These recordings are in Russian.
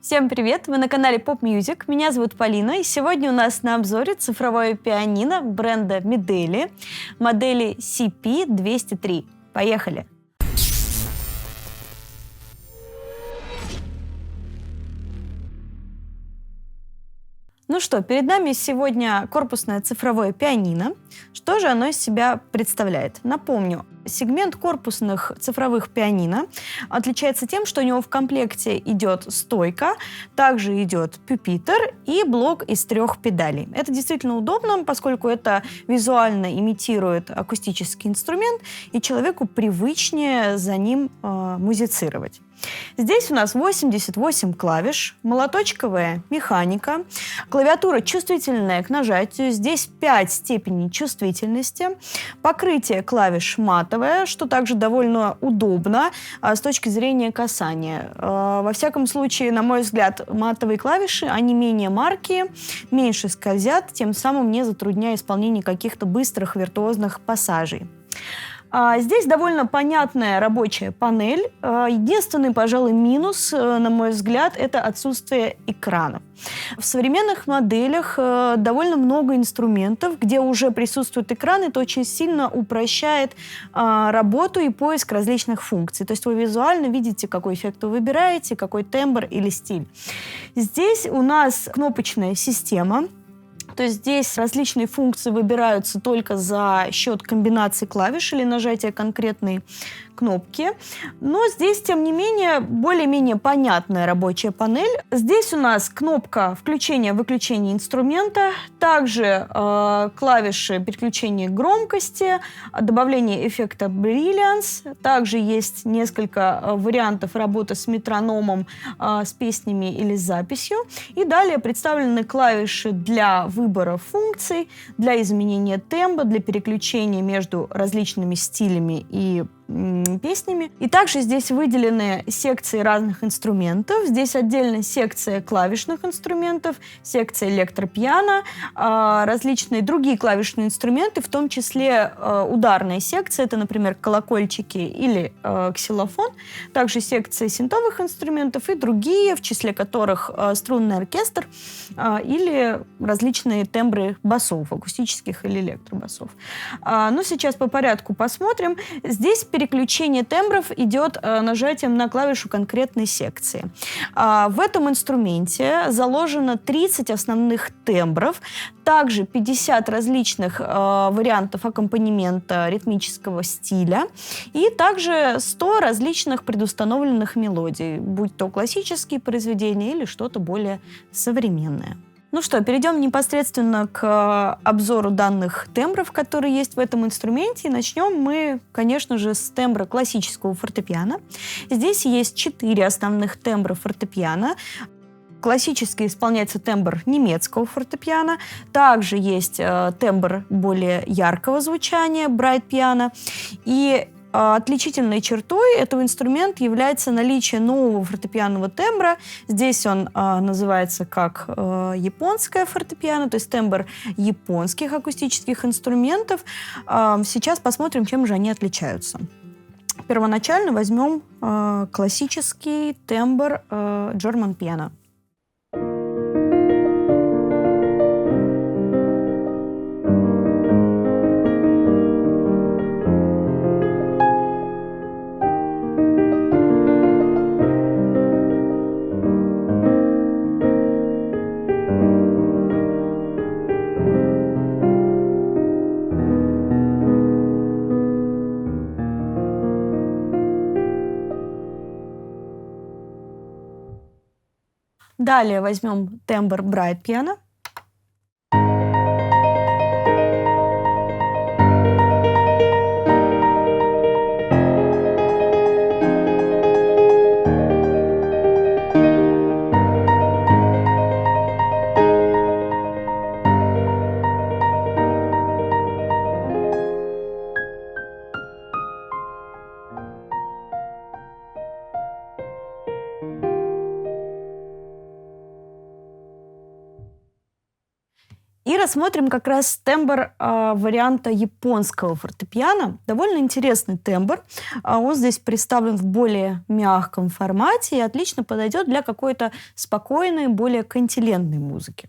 Всем привет! Вы на канале Pop Music. Меня зовут Полина, и сегодня у нас на обзоре цифровое пианино бренда Mideli модели CP203. Поехали! Ну что, перед нами сегодня корпусное цифровое пианино. Что же оно из себя представляет? Напомню, сегмент корпусных цифровых пианино отличается тем, что у него в комплекте идет стойка, также идет пюпитр и блок из 3 педалей. Это действительно удобно, поскольку это визуально имитирует акустический инструмент, и человеку привычнее за ним музицировать. Здесь у нас 88 клавиш, молоточковая механика, клавиатура чувствительная к нажатию, здесь 5 степеней чувствительности, покрытие клавиш матовое, что также довольно удобно с точки зрения касания. Во всяком случае, на мой взгляд, матовые клавиши, они менее маркие, меньше скользят, тем самым не затрудняя исполнение каких-то быстрых виртуозных пассажей. Здесь довольно понятная рабочая панель. Единственный, пожалуй, минус, на мой взгляд, это отсутствие экрана. В современных моделях довольно много инструментов, где уже присутствует экран, это очень сильно упрощает работу и поиск различных функций. То есть вы визуально видите, какой эффект вы выбираете, какой тембр или стиль. Здесь у нас кнопочная система. То есть здесь различные функции выбираются только за счет комбинации клавиш или нажатия конкретной кнопки. Но здесь, тем не менее, более-менее понятная рабочая панель. Здесь у нас кнопка включения-выключения инструмента, также клавиши переключения громкости, добавления эффекта Brilliance. Также есть несколько вариантов работы с метрономом, с песнями или с записью. И далее представлены клавиши для выбора функций, для изменения темпа, для переключения между различными стилями и песнями. И также здесь выделены секции разных инструментов. Здесь отдельно секция клавишных инструментов, секция электропиано, различные другие клавишные инструменты, в том числе ударная секция, это, например, колокольчики или ксилофон, также секция синтовых инструментов и другие, в числе которых струнный оркестр или различные тембры басов, акустических или электробасов. Но сейчас по порядку посмотрим. Здесь переключение тембров идет нажатием на клавишу конкретной секции. В этом инструменте заложено 30 основных тембров, также 50 различных вариантов аккомпанемента ритмического стиля и также 100 различных предустановленных мелодий, будь то классические произведения или что-то более современное. Ну что, перейдем непосредственно к обзору данных тембров, которые есть в этом инструменте. И начнем мы, конечно же, с тембра классического фортепиано. Здесь есть 4 основных тембра фортепиано. Классически исполняется тембр немецкого фортепиано. Также есть тембр более яркого звучания, bright piano. И отличительной чертой этого инструмента является наличие нового фортепианного тембра. Здесь он называется как японское фортепиано, то есть тембр японских акустических инструментов. Сейчас посмотрим, чем же они отличаются. Первоначально возьмем классический тембр German piano. Далее возьмем тембр Bright Piano. И рассмотрим как раз тембр варианта японского фортепиано. Довольно интересный тембр. Он здесь представлен в более мягком формате и отлично подойдет для какой-то спокойной, более кантилентной музыки.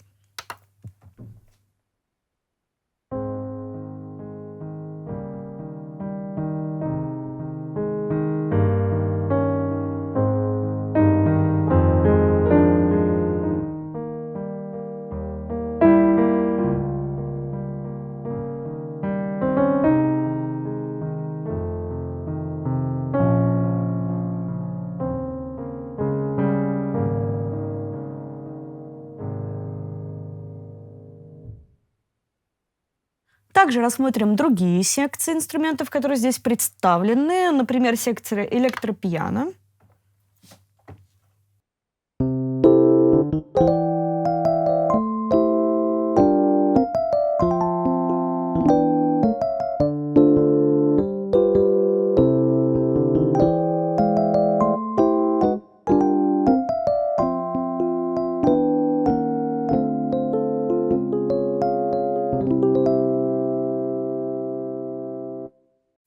Также рассмотрим другие секции инструментов, которые здесь представлены. Например, секция электропиано.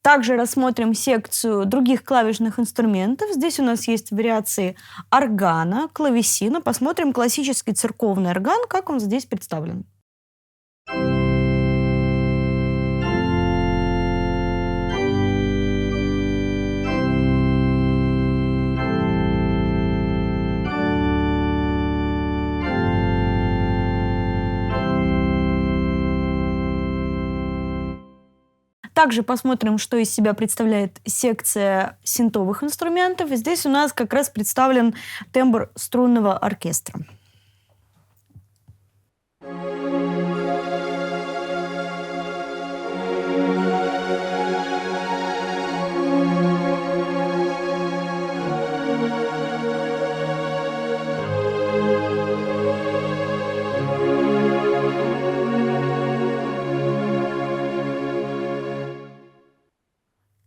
Также рассмотрим секцию других клавишных инструментов. Здесь у нас есть вариации органа, клавесина. Посмотрим классический церковный орган, как он здесь представлен. Также посмотрим, что из себя представляет секция синтовых инструментов. И здесь у нас как раз представлен тембр струнного оркестра.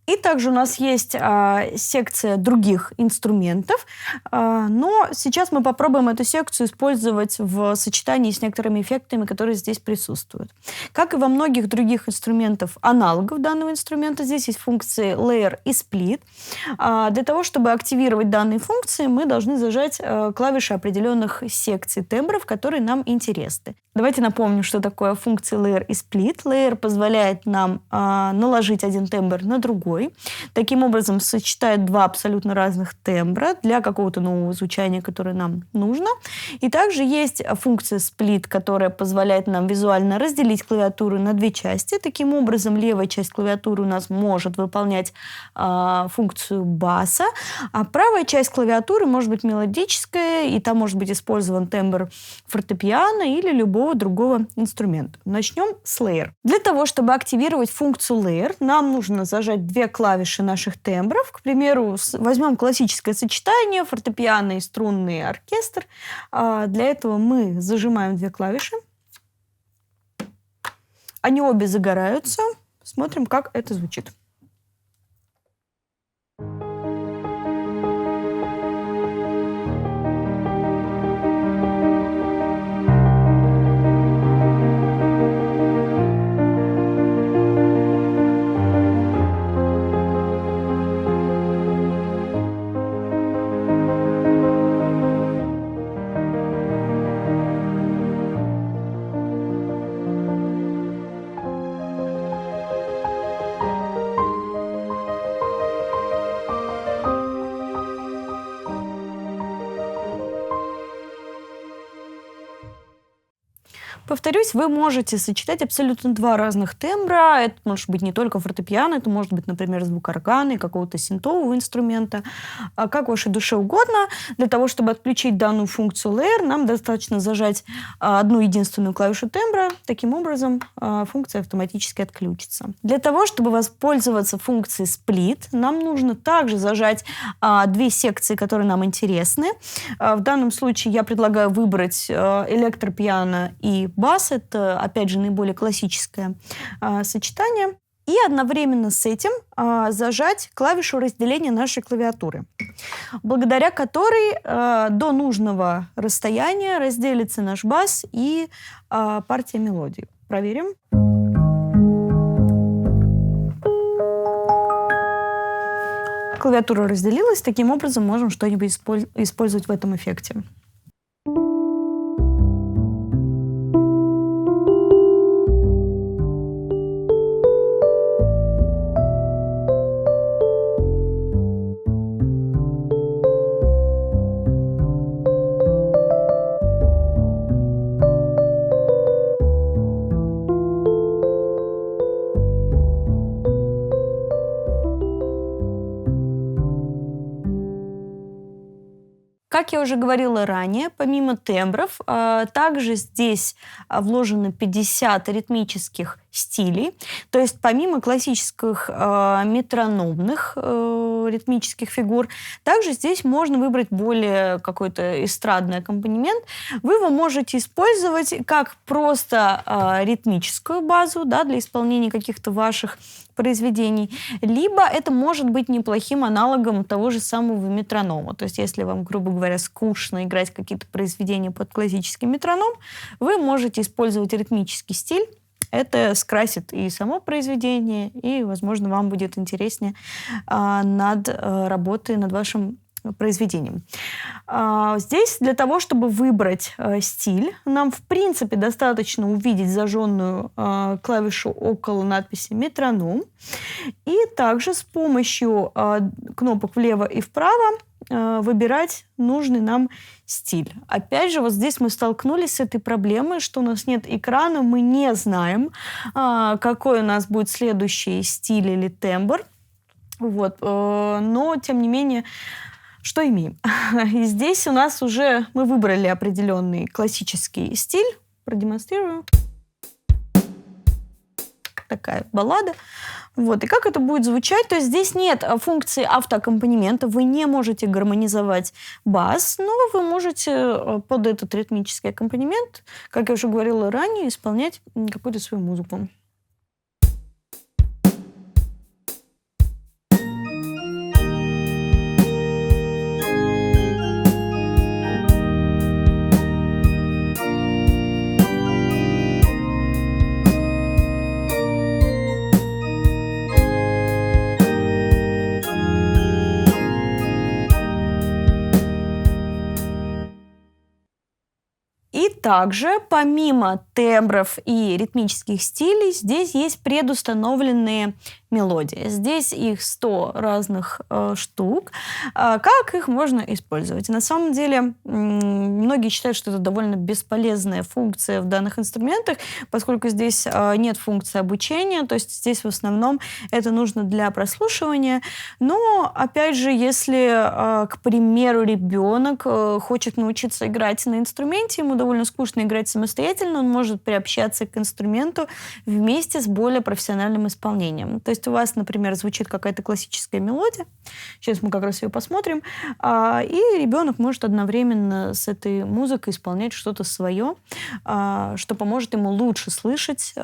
И также у нас есть секция других инструментов, но сейчас мы попробуем эту секцию использовать в сочетании с некоторыми эффектами, которые здесь присутствуют. Как и во многих других инструментах, аналогов данного инструмента, здесь есть функции Layer и Split. Для того, чтобы активировать данные функции, мы должны зажать клавиши определенных секций тембров, которые нам интересны. Давайте напомним, что такое функции Layer и Split. Layer позволяет нам наложить один тембр на другой. Таким образом, сочетает два абсолютно разных тембра для какого-то нового звучания, которое нам нужно. И также есть функция Split, которая позволяет нам визуально разделить клавиатуру на две части. Таким образом, левая часть клавиатуры у нас может выполнять функцию баса, а правая часть клавиатуры может быть мелодическая, и там может быть использован тембр фортепиано или любого другого инструмента. Начнем с Layer. Для того, чтобы активировать функцию Layer, нам нужно зажать две клавиши наших тембров. К примеру, возьмем классическое сочетание фортепиано и струнный оркестр. Для этого мы зажимаем две клавиши. Они обе загораются. Смотрим, как это звучит. Повторюсь, вы можете сочетать абсолютно два разных тембра. Это может быть не только фортепиано, это может быть, например, звук органа и какого-то синтового инструмента. Как вашей душе угодно. Для того, чтобы отключить данную функцию Layer, нам достаточно зажать одну единственную клавишу тембра. Таким образом, функция автоматически отключится. Для того, чтобы воспользоваться функцией Split, нам нужно также зажать две секции, которые нам интересны. В данном случае я предлагаю выбрать электропиано и бас. Это, опять же, наиболее классическое сочетание. и одновременно с этим зажать клавишу разделения нашей клавиатуры, благодаря которой до нужного расстояния разделится наш бас и партия мелодии. Проверим. Клавиатура разделилась, таким образом можем что-нибудь использовать в этом эффекте. Как я уже говорила ранее, помимо тембров, также здесь вложено 50 ритмических стилей. То есть помимо классических метрономных ритмических фигур, также здесь можно выбрать более какой-то эстрадный аккомпанемент. Вы его можете использовать как просто ритмическую базу, да, для исполнения каких-то ваших произведений, либо это может быть неплохим аналогом того же самого метронома. То есть если вам, грубо говоря, скучно играть какие-то произведения под классический метроном, вы можете использовать ритмический стиль. Это скрасит и само произведение, и, возможно, вам будет интереснее над работой над вашим произведением. Здесь для того, чтобы выбрать стиль, нам, в принципе, достаточно увидеть зажженную клавишу около надписи «Метроном». И также с помощью кнопок влево и вправо выбирать нужный нам стиль. Опять же, вот здесь мы столкнулись с этой проблемой, что у нас нет экрана, мы не знаем, какой у нас будет следующий стиль или тембр. Вот. Но, тем не менее, что имеем? И здесь у нас уже мы выбрали определенный классический стиль. Продемонстрирую. Такая баллада. Вот. И как это будет звучать? То есть здесь нет функции автоаккомпанемента. Вы не можете гармонизовать бас, но вы можете под этот ритмический аккомпанемент, как я уже говорила ранее, исполнять какую-то свою музыку. И также, помимо тембров и ритмических стилей, здесь есть предустановленные мелодии. Здесь их 100 разных штук. Как их можно использовать? На самом деле, многие считают, что это довольно бесполезная функция в данных инструментах, поскольку здесь нет функции обучения, то есть здесь в основном это нужно для прослушивания. Но, опять же, если, к примеру, ребенок хочет научиться играть на инструменте, ему довольно скучно играть самостоятельно, он может приобщаться к инструменту вместе с более профессиональным исполнением. То есть у вас, например, звучит какая-то классическая мелодия, сейчас мы как раз ее посмотрим, и ребенок может одновременно с этой музыкой исполнять что-то свое, что поможет ему лучше слышать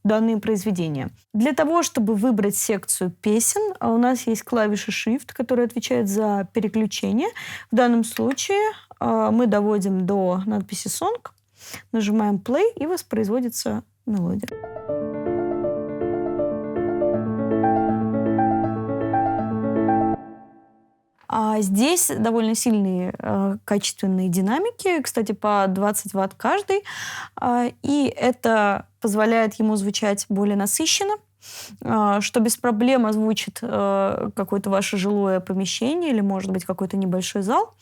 данные произведения. Для того, чтобы выбрать секцию песен, у нас есть клавиша Shift, которая отвечает за переключение. В данном случае мы доводим до надписи Song, нажимаем Play, и воспроизводится мелодия. Здесь довольно сильные качественные динамики, кстати, по 20 Вт каждый, и это позволяет ему звучать более насыщенно, что без проблем озвучит какое-то ваше жилое помещение или, может быть, какой-то небольшой зал.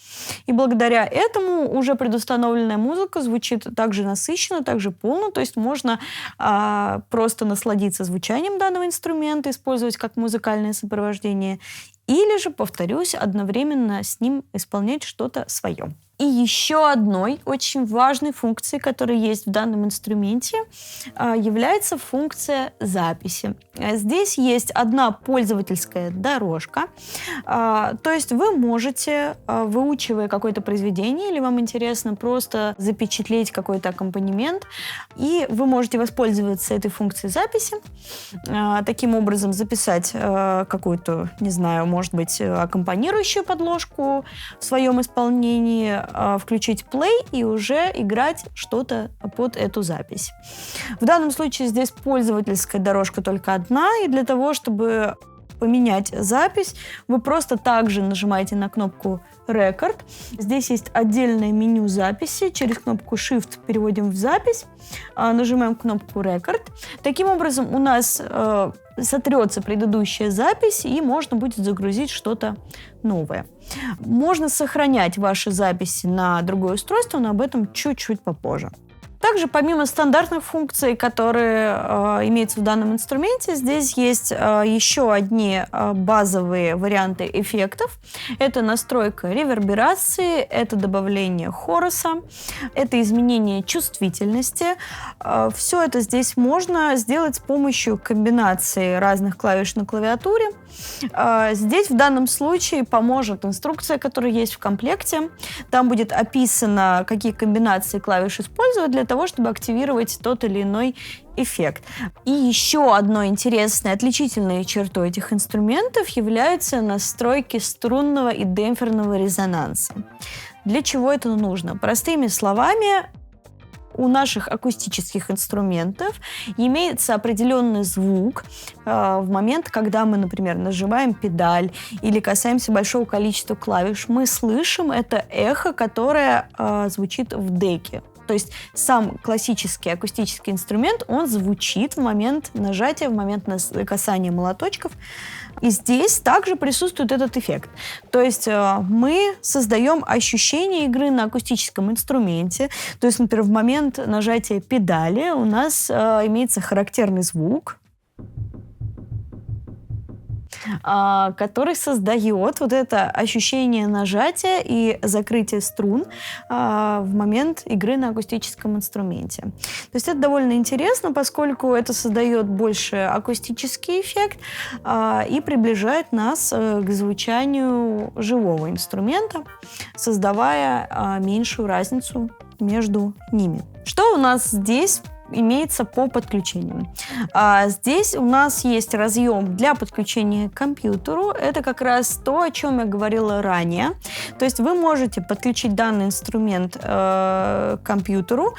И благодаря этому уже предустановленная музыка звучит также насыщенно, также полно, то есть можно просто насладиться звучанием данного инструмента, использовать как музыкальное сопровождение, или же, повторюсь, одновременно с ним исполнять что-то свое. И еще одной очень важной функцией, которая есть в данном инструменте, является функция записи. Здесь есть одна пользовательская дорожка. То есть вы можете, выучивая какое-то произведение, или вам интересно просто запечатлеть какой-то аккомпанемент, и вы можете воспользоваться этой функцией записи, таким образом записать какую-то, не знаю, может быть, аккомпанирующую подложку в своем исполнении, включить play и уже играть что-то под эту запись. В данном случае здесь пользовательская дорожка только одна, и для того, чтобы поменять запись, вы просто также нажимаете на кнопку Record. Здесь есть отдельное меню записи. Через кнопку Shift переводим в запись, нажимаем кнопку Record. Таким образом у нас сотрется предыдущая запись, и можно будет загрузить что-то новое. Можно сохранять ваши записи на другое устройство, но об этом чуть-чуть попозже. Также, помимо стандартных функций, которые имеются в данном инструменте, здесь есть еще одни базовые варианты эффектов. Это настройка реверберации, это добавление хороса, это изменение чувствительности. Все это здесь можно сделать с помощью комбинации разных клавиш на клавиатуре. Здесь в данном случае поможет инструкция, которая есть в комплекте. Там будет описано, какие комбинации клавиш использовать для того, чтобы активировать тот или иной эффект. И еще одной интересной отличительной чертой этих инструментов являются настройки струнного и демпферного резонанса. Для чего это нужно? Простыми словами, у наших акустических инструментов имеется определенный звук в момент, когда мы, например, нажимаем педаль или касаемся большого количества клавиш. Мы слышим это эхо, которое звучит в деке. То есть сам классический акустический инструмент, он звучит в момент нажатия, в момент касания молоточков. И здесь также присутствует этот эффект. То есть мы создаем ощущение игры на акустическом инструменте. То есть, например, в момент нажатия педали у нас имеется характерный звук, который создает вот это ощущение нажатия и закрытия струн в момент игры на акустическом инструменте. То есть это довольно интересно, поскольку это создает больше акустический эффект и приближает нас к звучанию живого инструмента, создавая меньшую разницу между ними. Что у нас здесь имеется по подключению? Здесь у нас есть разъем для подключения к компьютеру. Это как раз то, о чем я говорила ранее. То есть вы можете подключить данный инструмент к компьютеру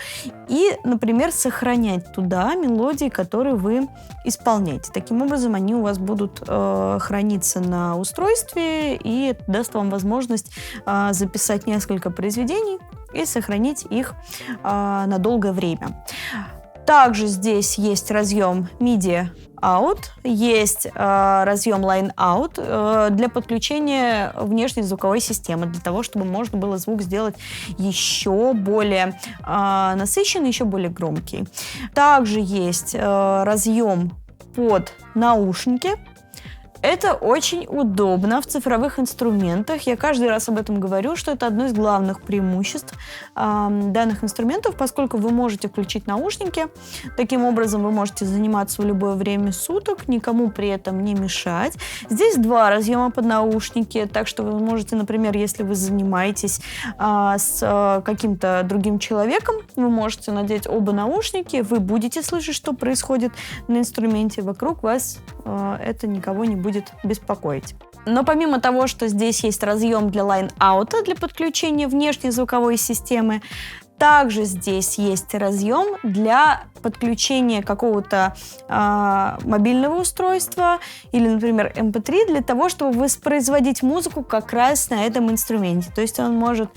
и, например, сохранять туда мелодии, которые вы исполняете. Таким образом, они у вас будут храниться на устройстве, и это даст вам возможность записать несколько произведений и сохранить их на долгое время. Также здесь есть разъем MIDI out, есть разъем Line out для подключения внешней звуковой системы, для того, чтобы можно было звук сделать еще более насыщенный, еще более громкий. Также есть разъем под наушники. Это очень удобно в цифровых инструментах. Я каждый раз об этом говорю, что это одно из главных преимуществ данных инструментов, поскольку вы можете включить наушники. Таким образом, вы можете заниматься в любое время суток, никому при этом не мешать. Здесь два разъема под наушники, так что вы можете, например, если вы занимаетесь с каким-то другим человеком, вы можете надеть оба наушники, вы будете слышать, что происходит на инструменте, вокруг вас это никого не будет беспокоить. Но помимо того, что здесь есть разъем для line-out, для подключения внешней звуковой системы, также здесь есть разъем для подключения какого-то мобильного устройства или, например, MP3 для того, чтобы воспроизводить музыку как раз на этом инструменте. То есть он может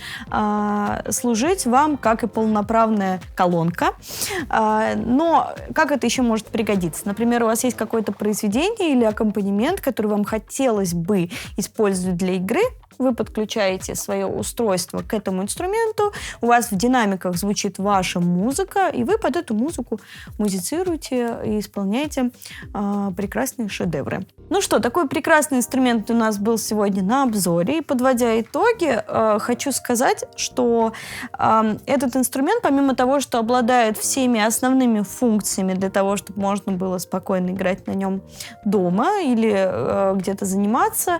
служить вам как и полноправная колонка. Но как это еще может пригодиться? Например, у вас есть какое-то произведение или аккомпанемент, который вам хотелось бы использовать для игры, вы подключаете свое устройство к этому инструменту, у вас в динамиках звучит ваша музыка, и вы под эту музыку музицируете и исполняете прекрасные шедевры. Ну что, такой прекрасный инструмент у нас был сегодня на обзоре. И подводя итоги, хочу сказать, что этот инструмент, помимо того, что обладает всеми основными функциями для того, чтобы можно было спокойно играть на нем дома или где-то заниматься,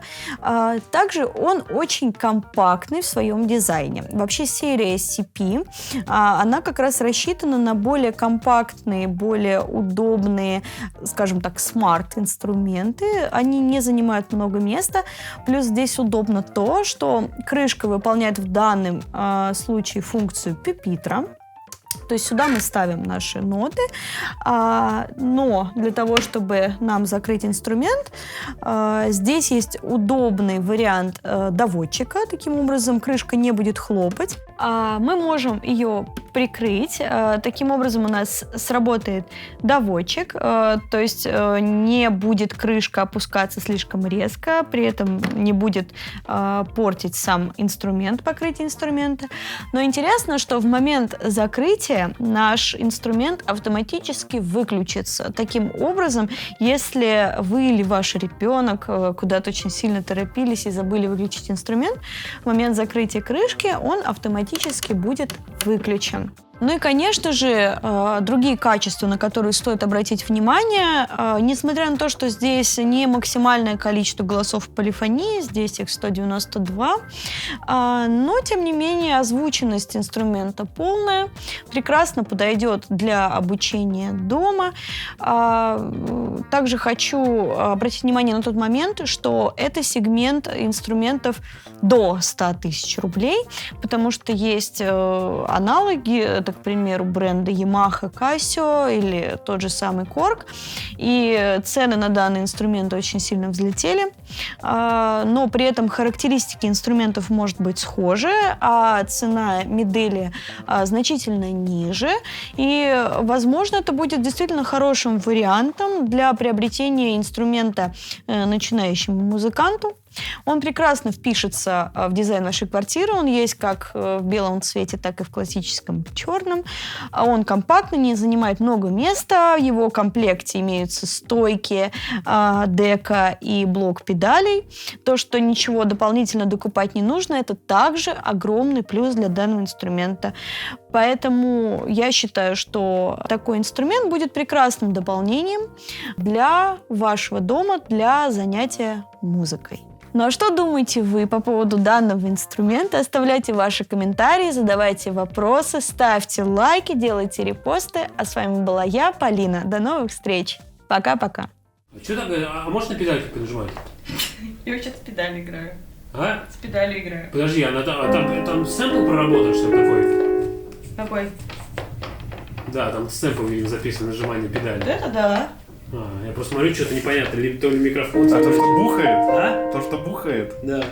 также он очень компактный в своем дизайне. Вообще серия SCP, она как раз рассчитана на более компактные, более удобные, скажем так, смарт-инструменты. Они не занимают много места. Плюс здесь удобно то, что крышка выполняет в данном случае функцию пюпитра. То есть сюда мы ставим наши ноты, но для того, чтобы нам закрыть инструмент, здесь есть удобный вариант доводчика. Таким образом, крышка не будет хлопать. Мы можем ее прикрыть. Таким образом, у нас сработает доводчик, то есть не будет крышка опускаться слишком резко, при этом не будет портить сам инструмент, покрытие инструмента. Но интересно, что в момент закрытия наш инструмент автоматически выключится. Таким образом, если вы или ваш ребенок куда-то очень сильно торопились и забыли выключить инструмент, в момент закрытия крышки он автоматически будет выключен. Ну и, конечно же, другие качества, на которые стоит обратить внимание, несмотря на то, что здесь не максимальное количество голосов полифонии, здесь их 192, но, тем не менее, озвученность инструмента полная, прекрасно подойдет для обучения дома. Также хочу обратить внимание на тот момент, что это сегмент инструментов до 100 тысяч рублей, потому что есть аналоги, это, к примеру, бренды Yamaha, Casio или тот же самый Korg, и цены на данные инструменты очень сильно взлетели, но при этом характеристики инструментов может быть схожи, а цена модели значительно ниже, и, возможно, это будет действительно хорошим вариантом для приобретения инструмента начинающему музыканту. Он прекрасно впишется в дизайн вашей квартиры. Он есть как в белом цвете, так и в классическом черном. Он компактный, не занимает много места. В его комплекте имеются стойки, дека и блок педалей. То, что ничего дополнительно докупать не нужно, это также огромный плюс для данного инструмента. Поэтому я считаю, что такой инструмент будет прекрасным дополнением для вашего дома, для занятия музыкой. Ну а что думаете вы по поводу данного инструмента? Оставляйте ваши комментарии, задавайте вопросы, ставьте лайки, делайте репосты. А с вами была я, Полина. До новых встреч. Пока-пока. Что так? А можешь на педальки понажимать? Я вообще-то с педалью играю. А? С педалью играю. Подожди, там сэмпл проработан, что ли, такой? Какой? Да, там сэмпл, видимо, записан, нажимание педали. Вот это да. Я просто смотрю, что-то непонятно, то ли микрофон... А то, что бухает? А? То, что бухает? Да.